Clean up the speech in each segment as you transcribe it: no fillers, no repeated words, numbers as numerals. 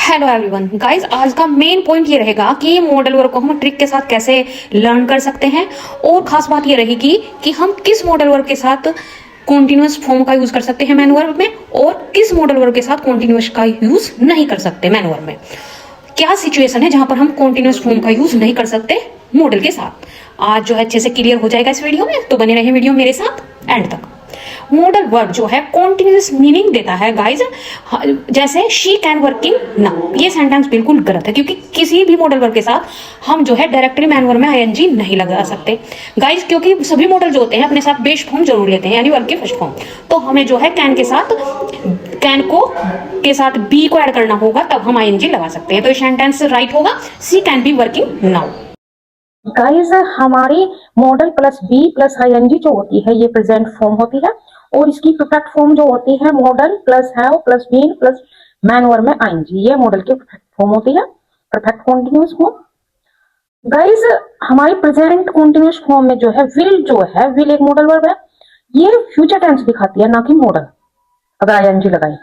Hello everyone guys, आज का main point ये रहेगा कि मॉडल वर्क को हम ट्रिक के साथ कैसे लर्न कर सकते हैं। और खास बात ये रहेगी कि हम किस मॉडल वर्क के साथ कॉन्टिन्यूस फॉर्म का यूज कर सकते हैं मैन वर्ब में, और किस मॉडल वर्क के साथ कॉन्टिन्यूस का यूज नहीं कर सकते मैन वर्ब में। क्या सिचुएशन है जहां पर हम कॉन्टिन्यूस फॉर्म का यूज नहीं कर सकते मॉडल के साथ, आज जो है अच्छे से क्लियर हो जाएगा इस वीडियो में। तो बने रहे वीडियो मेरे साथ एंड तक। मॉडल वर्ब जो है कॉन्टिन्यूस मीनिंग देता है गाइज। जैसे शी कैन वर्किंग नाउ, ये सेंटेंस बिल्कुल गलत है, क्योंकि किसी भी मॉडल वर्ब के साथ हम जो है डायरेक्टली मैन वर्ब में आईएनजी नहीं लगा सकते गाइज, क्योंकि सभी मॉडल जो होते हैं अपने साथ बेस फॉर्म जरूर लेते हैं, यानी वर्ब के फर्स्ट फॉर्म। तो हमें जो है कैन के साथ बी को ऐड करना होगा, तब हम आईएनजी लगा सकते हैं। तो ये सेंटेंस राइट होगा, she can be working now. Guys हमारी modal plus be plus ING जो होती है ये प्रेजेंट फॉर्म होती है, और इसकी परफेक्ट फॉर्म जो होती है modal plus have plus been plus main verb में आईएनजी, ये मॉडल की परफेक्ट फॉर्म होती है, परफेक्ट कॉन्टिन्यूअस फॉर्म। गाइज हमारी प्रेजेंट कॉन्टिन्यूअस फॉर्म में जो है विल एक मॉडल वर्ब है, ये फ्यूचर टेंस दिखाती है ना कि मॉडल, अगर आईएनजी लगाई।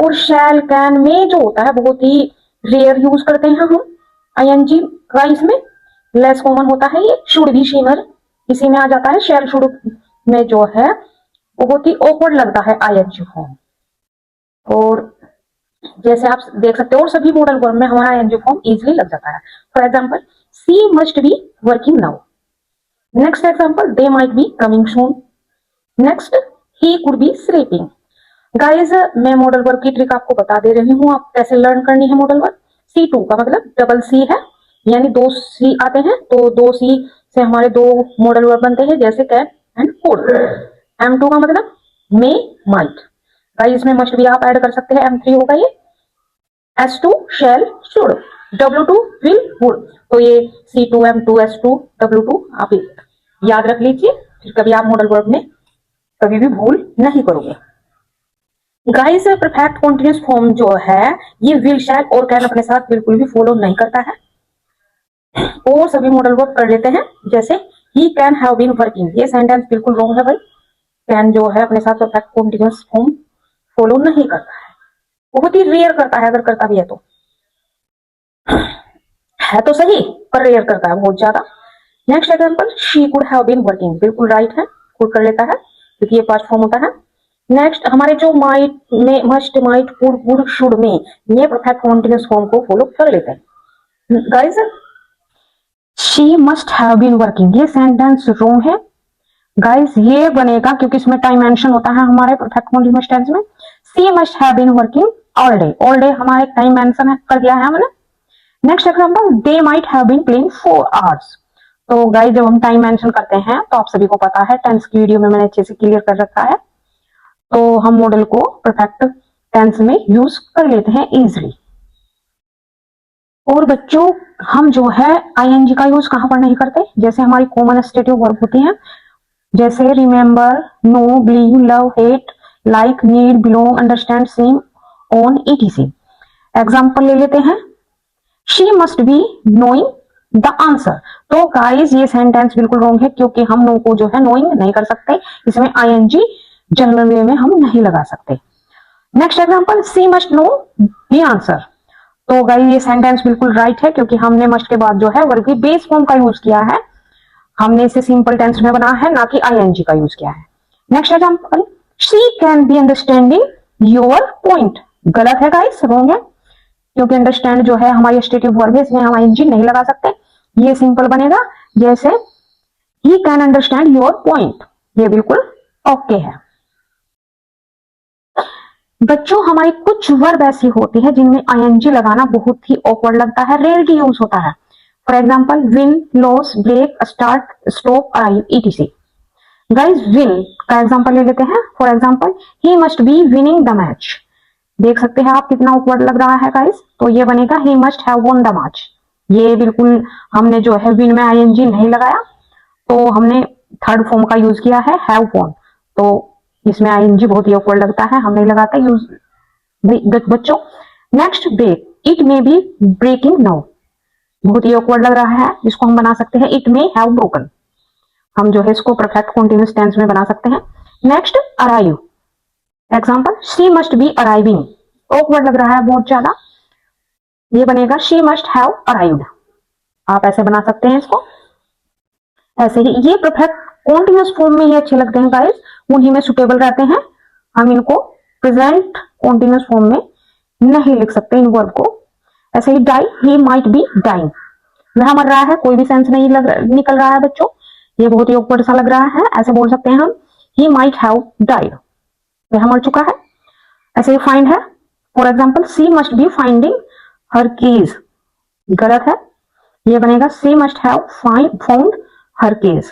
और शैल कैन में जो होता है बहुत ही रेयर यूज करते हैं हम आईएनजी का, इसमें लेस कॉमन होता है। ये शुड भी शीमर इसी में आ जाता है। शेल शुड में जो है बहुत ही ऑकवर्ड लगता है आईएनजी फॉर्म, और जैसे आप देख सकते हो और सभी मॉडल वर्ब में हमारा आईएनजी फॉर्म इजीली लग जाता है। For example she must be working now. Next example they might be coming soon. Next he could be sleeping. Guys मैं मॉडल वर्ब की ट्रिक आपको बता दे रही हूँ, आप कैसे लर्न करनी है मॉडल वर्ब। C2 का मतलब डबल सी है, यानी दो सी आते हैं, तो दो सी से हमारे दो मॉडल वर्ब बनते हैं, जैसे कैन एंड कुड। M2 का मतलब मे माइट। गाइस इसमें मस्ट भी आप ऐड कर सकते हैं, M3 होगा ये। S2 shell should, W2 will would. तो ये C2 M2 S2 W2 आप याद रख लीजिए, फिर कभी आप मॉडल वर्ब में कभी भी भूल नहीं करोगे। गाइस परफेक्ट कॉन्टिन्यूअस फॉर्म जो है ये विल शैल और कैन अपने साथ बिल्कुल भी फॉलो नहीं करता है, और सभी मॉडल वर्ब कर लेते हैं। जैसे he can have been working, ये सेंटेंस बिल्कुल रॉन्ग है भाई। कैन जो है अपने साथ परफेक्ट कॉन्टिन्यूअस फॉर्म फॉलो नहीं करता है, बहुत ही रेयर करता है, अगर करता भी है तो सही, पर रेयर करता है बहुत ज्यादा। Next example she could have been working, बिल्कुल राइट है, कुड कर लेता है क्योंकि ये पास्ट फॉर्म होता है। नेक्स्ट हमारे जो माइट में must might could would should में, ये परफेक्ट कॉन्टिन्यूअस फॉर्म को फॉलो कर लेते हैं। Guys she must have been working, ये सेंटेंस रॉन्ग है गाइस। ये बनेगा क्योंकि इसमें टाइम मेंशन होता है हमारे परफेक्ट कॉन्टिन्यूअस टेंस में। She must have been working all day हमारे टाइम मेंशन कर दिया है हमने। Next example they might have been playing 4 hours। तो गाइस जब हम टाइम मेंशन करते हैं तो आप सभी को पता है, टेंस की वीडियो में मैंने अच्छे से क्लियर कर रखा है, तो हम मॉडल को परफेक्ट टेंस में यूज कर लेते हैं इजिली। और बच्चों हम जो है आईएनजी का यूज कहां पर नहीं करते, जैसे हमारी कॉमन स्टेटिव वर्ब होती है, जैसे remember, know, believe, love, hate, like, need, belong, understand, seem, own, etc। Example ले लेते हैं, she must be knowing the answer. तो गाइस ये सेंटेंस बिल्कुल रॉन्ग है, क्योंकि हम नो को जो है नोइंग नहीं कर सकते, इसमें आईएनजी जनरल वे में हम नहीं लगा सकते। Next example she must know the answer. तो गाइस ये सेंटेंस बिल्कुल राइट है, क्योंकि हमने मस्ट के बाद जो है वर्ब की बेस फॉर्म का यूज किया है, हमने इसे सिंपल टेंस में बना है, ना कि आईएनजी का यूज किया है। Next example she can be understanding your point. गलत है गाइस, रॉन्ग है, क्योंकि अंडरस्टैंड जो है हमारी स्टेटिव वर्ब है, इसमें हम आईएनजी नहीं लगा सकते। ये सिंपल बनेगा जैसे he can understand your point, ये बिल्कुल ओके है। बच्चों हमारी कुछ वर्ब ऐसी होती है जिनमें आईएनजी लगाना बहुत ही ऑकवर्ड लगता है, रेयरली यूज होता है। For example win, lose, break, start, stop, arrive, etc। Guys win का एग्जांपल ले लेते हैं। For example he must be winning the match. देख सकते हैं आप कितना ऑकवर्ड लग रहा है गाइस, तो ये बनेगा he must have won the match. ये बिल्कुल हमने जो है विन में आईएनजी नहीं लगाया, तो हमने थर्ड फॉर्म का यूज किया है हैव वॉन, तो इसमें आईएनजी बहुत ही ऑकवर्ड लगता है, हम नहीं लगाते यूज बच्चों। Next break, it may be breaking now, बहुत ही ऑकवर्ड लग रहा है, इसको हम बना सकते हैं इट मे हैव ब्रोकन। हम जो है इसको परफेक्ट कॉन्टिन्यूअस टेंस में बना सकते हैं। Next arrive, example she must B arriving, awkward लग रहा है बहुत ज्यादा, ये बनेगा शी मस्ट हैव अराइव्ड। आप ऐसे बना सकते हैं इसको। ऐसे ही ये परफेक्ट कॉन्टिन्यूअस फॉर्म में ये अच्छे लगते हैं गाइस, उन्हीं में सुटेबल रहते हैं। हम इनको प्रेजेंट कॉन्टिन्यूअस फॉर्म में नहीं लिख सकते इन वर्ब को। ऐसे ही die, he might be dying, वह मर रहा है, कोई भी सेंस नहीं निकल रहा है बच्चों, ये बहुत ही awkward सा लग रहा है। ऐसे बोल सकते हैं हम, ही माइट हैव डाइड, वह मर चुका है। ऐसे ही फाइंड है, for example she must be finding her keys, गलत है, ये बनेगा she must have found her keys.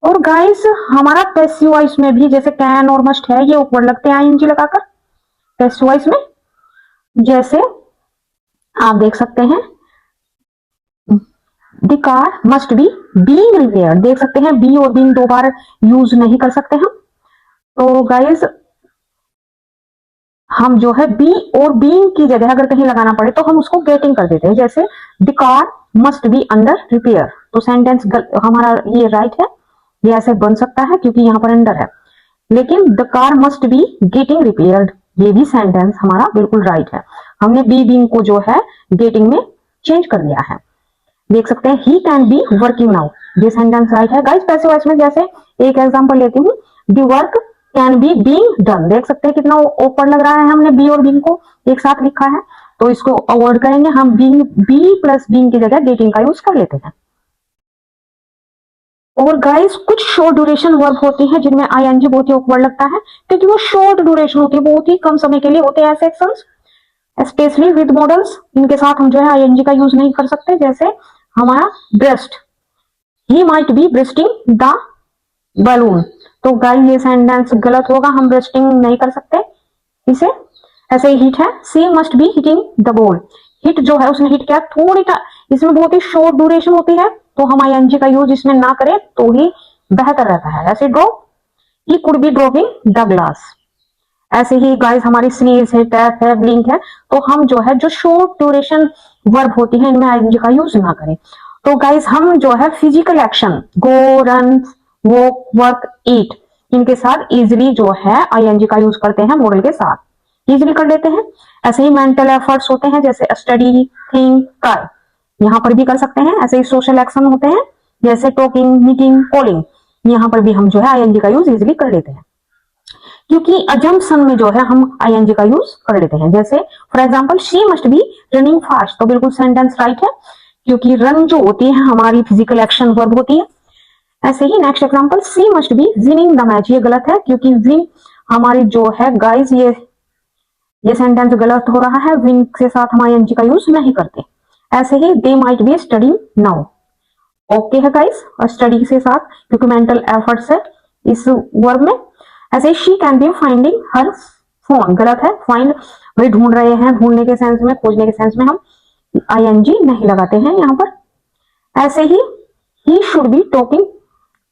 और गाइस हमारा पैसिव वॉइस में भी जैसे कैन और मस्ट है, ये ऊपर लगते हैं आईएनजी लगाकर पैसिव वॉइस में। जैसे आप देख सकते हैं the car must be being repaired, देख सकते हैं बी और बीइंग दो बार यूज नहीं कर सकते हम। तो गाइस हम जो है बी और बीइंग की जगह अगर कहीं लगाना पड़े तो हम उसको गेटिंग कर देते हैं। जैसे the car must be under repair, तो सेंटेंस हमारा ये राइट है, ये ऐसे बन सकता है क्योंकि यहाँ पर अंडर है। लेकिन the car must be getting repaired, ये भी सेंटेंस हमारा बिल्कुल राइट है। हमने बी बीइंग को जो है गेटिंग में चेंज कर दिया है। देख सकते हैं he can be working now, ये सेंटेंस राइट है गाइस। पैसिव वॉइस में जैसे एक एग्जांपल लेती हूँ, the work can be being done, देख सकते हैं कितना ओपन लग रहा है, हमने बी और बीइंग को एक साथ लिखा है, तो इसको अवॉइड करेंगे हम, बी प्लस बीइंग की जगह गेटिंग का यूज कर लेते हैं। और गाइस कुछ शॉर्ट ड्यूरेशन वर्ब होती है जिनमें आईएनजी बहुत ही ऑकवर्ड लगता है क्योंकि वो शॉर्ट ड्यूरेशन होती है, बहुत ही कम समय के लिए होते हैं ऐसे एक्शंस, स्पेशली विद मॉडल्स, इनके साथ हम जो है आईएनजी का यूज नहीं कर सकते। जैसे हमारा burst, he might be bursting the balloon, तो गाइस ये सेंटेंस गलत होगा, हम ब्रेस्टिंग नहीं कर सकते इसे। ऐसे ही हिट है, she must be hitting the ball, hit जो है उसने हिट किया, थोड़ी इसमें बहुत ही शॉर्ट ड्यूरेशन होती है, तो हम आईएनजी का यूज इसमें ना करें तो ही बेहतर रहता है। ऐसे drop, he could B dropping the glass. ऐसे ही गाइस हमारी स्नीज है, टैप है, ब्लिंक है, तो हम जो है जो शॉर्ट ड्यूरेशन वर्ब होती है इनमें आईएनजी का यूज ना करें। तो गाइस हम जो है फिजिकल एक्शन, गो, रन, वॉक, वर्क, ईट, इनके साथ इजिली जो है आईएनजी का यूज करते हैं, मॉडल के साथ इजिली कर लेते हैं। ऐसे ही मेंटल एफर्ट्स होते हैं जैसे स्टडी, थिंक, ट्राई, यहाँ पर भी कर सकते हैं। ऐसे ही सोशल एक्शन होते हैं जैसे टॉकिंग, मीटिंग, कॉलिंग, यहाँ पर भी हम जो है आईएनजी का यूज इजिली कर लेते हैं क्योंकि अजम्पशन में जो है हम आईएनजी का यूज कर लेते हैं। जैसे for example she must B running fast, तो बिल्कुल सेंटेंस राइट है क्योंकि रन जो होती है हमारी फिजिकल एक्शन वर्ब होती है। ऐसे ही next example, she must be winning the match, ये गलत है क्योंकि विन हमारी जो है गाइस ये सेंटेंस गलत हो रहा है, विन के साथ हम आईएनजी का यूज नहीं करते। ऐसे ही they might be study now, okay है गाइस, और स्टडी के साथ क्योंकि मेंटल एफर्ट्स है इस वर्ब में। ऐसे she can B finding her phone, गलत है, फाइंड वही ढूंढ रहे हैं, ढूंढने के सेंस में, खोजने के सेंस में हम आईएनजी नहीं लगाते हैं यहाँ पर। ऐसे ही should be talking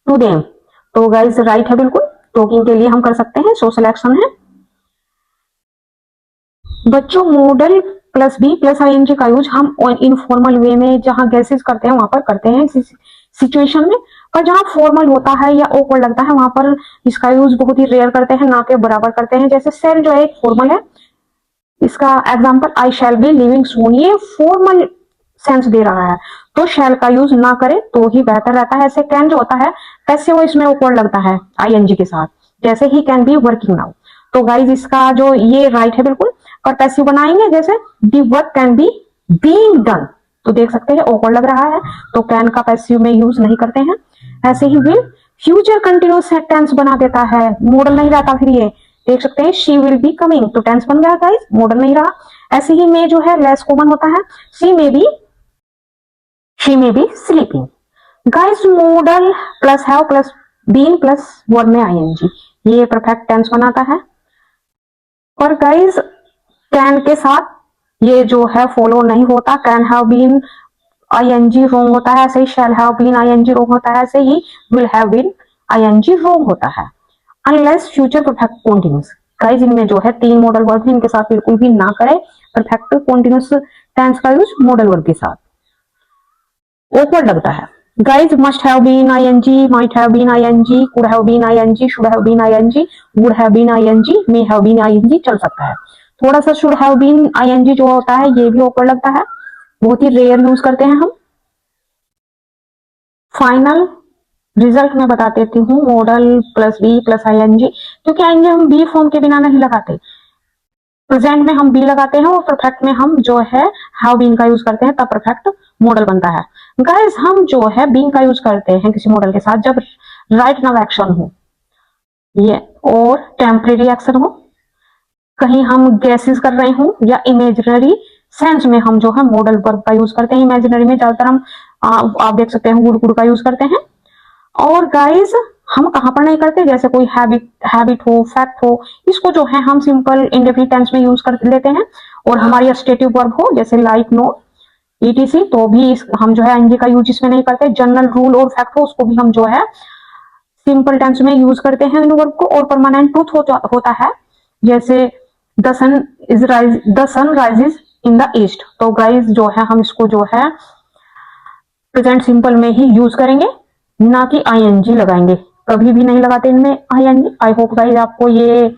to them, तो गाइस राइट है बिल्कुल, टॉकिंग के लिए हम कर सकते हैं, सोशल एक्शन है। बच्चों modal plus be plus ING का यूज हम इनफॉर्मल वे में जहां गैसेज करते हैं वहां पर करते हैं सिचुएशन में, पर जहां फॉर्मल होता है या ऑकवर्ड लगता है वहां पर इसका यूज बहुत ही रेयर करते हैं, ना के बराबर करते हैं। जैसे सेल जो है एक फॉर्मल है, इसका example I shall be living soon, ये फॉर्मल सेंस दे रहा है, तो शैल का यूज ना करें तो ही बेहतर रहता है। ऐसे कैन जो होता है पैसिव वॉइस में ऑकवर्ड लगता है आईएनजी के साथ, जैसे he can be working now, तो गाइज इसका जो ये राइट है बिल्कुल। और पैसिव बनाएंगे जैसे the work can be being done, तो देख सकते हैं ऑकवर्ड लग रहा है, तो कैन का पैसिव में यूज नहीं करते हैं। ऐसे ही विल फ्यूचर कंटिन्यूअस टेंस बना देता है, मॉडल नहीं रहता फिर ये, देख सकते हैं शी विल बी कमिंग, तो टेंस बन गया गाइस, मॉडल नहीं रहा। ऐसे ही में जो है लेस कॉमन होता है, she may be sleeping. Guys modal plus have plus been plus verb में आईएनजी, ये परफेक्ट टेंस बनाता है। और गाइस कैन के साथ ये जो है फॉलो नहीं होता, can have been ING wrong होता है, ऐसे ही shall have been ING wrong होता है, ऐसे ही will have been ING wrong होता है, unless future perfect continuous. Guys इनमें जो है 3 मॉडल वर्ब है, इनके साथ बिल्कुल भी ना करें परफेक्ट कॉन्टिन्यूअस टेंस का यूज मॉडल वर्ब के साथ, ऑकवर्ड लगता है। Guys must have been ING, might have been ING, could have been ING, should have been ING, would have been ING, may have been ING चल सकता है। थोड़ा सा शुड हैव बीन आईएनजी जो होता है ये भी ऑकवर्ड लगता है, बहुत ही रेयर यूज करते हैं हम। फाइनल रिजल्ट मैं बता देती हूँ, modal plus be plus ING, क्योंकि आईएनजी हम बी फॉर्म के बिना नहीं लगाते, प्रेजेंट में हम बी लगाते हैं और परफेक्ट में हम जो है हैव बीन का यूज करते हैं, तब परफेक्ट मॉडल बनता है। गाइस हम जो है बीन का यूज करते हैं किसी मॉडल के साथ जब राइट नाउ एक्शन हो ये और टेम्परेरी एक्शन हो, कहीं हम गैसेस कर रहे हो, या इमेजिनरी सेंस में हम जो है मॉडल वर्ब का यूज करते हैं। इमेजिनरी में ज्यादातर हम आप देख सकते हैं वुड का यूज करते हैं। और गाइस हम कहां पर नहीं करते, जैसे कोई हैबिट हो, फैक्ट हो, इसको जो है हम सिंपल इंडेफिनिट टेंस में यूज कर लेते हैं। और हमारी स्टेटिव वर्ब हो जैसे लाइक, नो, ईटीसी, तो भी हम जो है एनजी का यूज इसमें नहीं करते। जनरल रूल और फैक्ट हो उसको भी हम जो है सिंपल टेंस में यूज करते हैं इन वर्ब को। और परमानेंट ट्रूथ होता है जैसे the sun rises in the east, तो गाइस जो है हम इसको जो है प्रेजेंट सिंपल में ही यूज करेंगे, ना कि आईएनजी लगाएंगे, कभी भी नहीं लगाते इनमें आईएनजी। आई होप गाइस आपको ये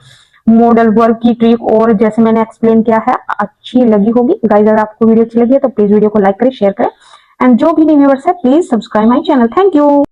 मॉडल वर्ब की ट्रिक और जैसे मैंने एक्सप्लेन किया है अच्छी लगी होगी। गाइस अगर आपको वीडियो अच्छी लगी है तो प्लीज वीडियो को लाइक करें, शेयर करें, एंड जो भी न्यू व्यूअर्स है please subscribe my channel. Thank you.